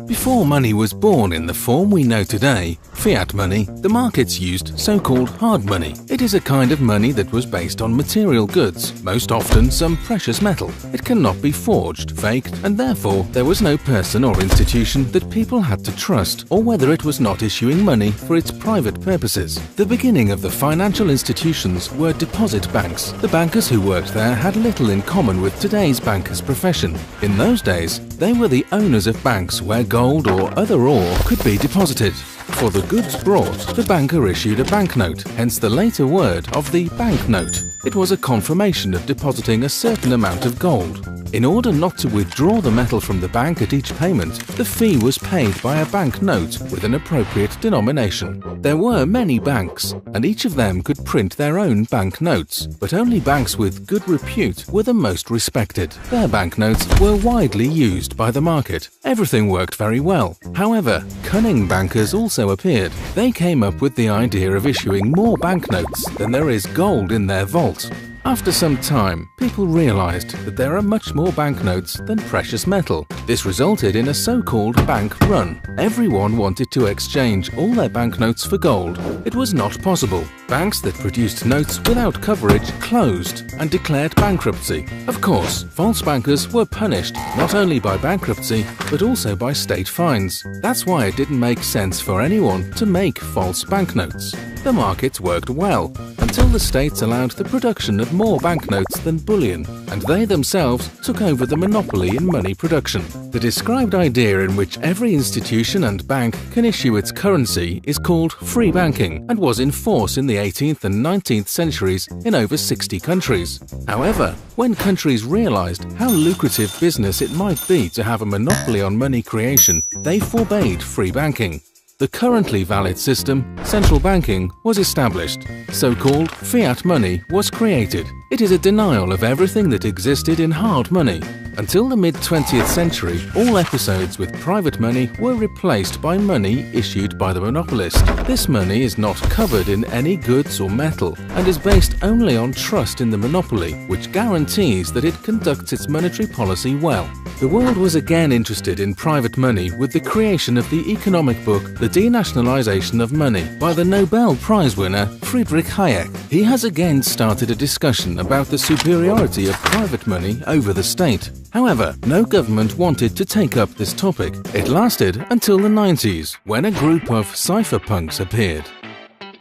Before money was born in the form we know today, fiat money, the markets used so-called hard money. It is a kind of money that was based on material goods, most often some precious metal. It cannot be forged, faked, and therefore there was no person or institution that people had to trust, or whether it was not issuing money for its private purposes. The beginning of the financial institutions were deposit banks. The bankers who worked there had little in common with today's bankers' profession. In those days, they were the owners of banks where gold or other ore could be deposited. For the goods brought, the banker issued a banknote, hence the later word of the banknote. It was a confirmation of depositing a certain amount of gold. In order not to withdraw the metal from the bank at each payment, the fee was paid by a banknote with an appropriate denomination. There were many banks, and each of them could print their own banknotes, but only banks with good repute were the most respected. Their banknotes were widely used by the market. Everything worked very well. However, cunning bankers also appeared. They came up with the idea of issuing more banknotes than there is gold in their vault. After some time, people realized that there are much more banknotes than precious metal. This resulted in a so-called bank run. Everyone wanted to exchange all their banknotes for gold. It was not possible. Banks that produced notes without coverage closed and declared bankruptcy. Of course, false bankers were punished not only by bankruptcy, but also by state fines. That's why it didn't make sense for anyone to make false banknotes. The markets worked well until the states allowed the production of more banknotes than bullion, and they themselves took over the monopoly in money production. The described idea in which every institution and bank can issue its currency is called free banking and was in force in the 18th and 19th centuries in over 60 countries. However, when countries realized how lucrative business it might be to have a monopoly on money creation, they forbade free banking. The currently valid system, central banking, was established. So-called fiat money was created. It is a denial of everything that existed in hard money. Until the mid-20th century, all episodes with private money were replaced by money issued by the monopolist. This money is not covered in any goods or metal and is based only on trust in the monopoly, which guarantees that it conducts its monetary policy well. The world was again interested in private money with the creation of the economic book The Denationalization of Money by the Nobel Prize winner Friedrich Hayek. He has again started a discussion about the superiority of private money over the state. However, no government wanted to take up this topic. It lasted until the 90s, when a group of cypherpunks appeared.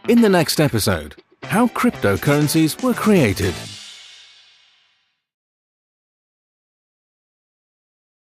In the next episode, how cryptocurrencies were created.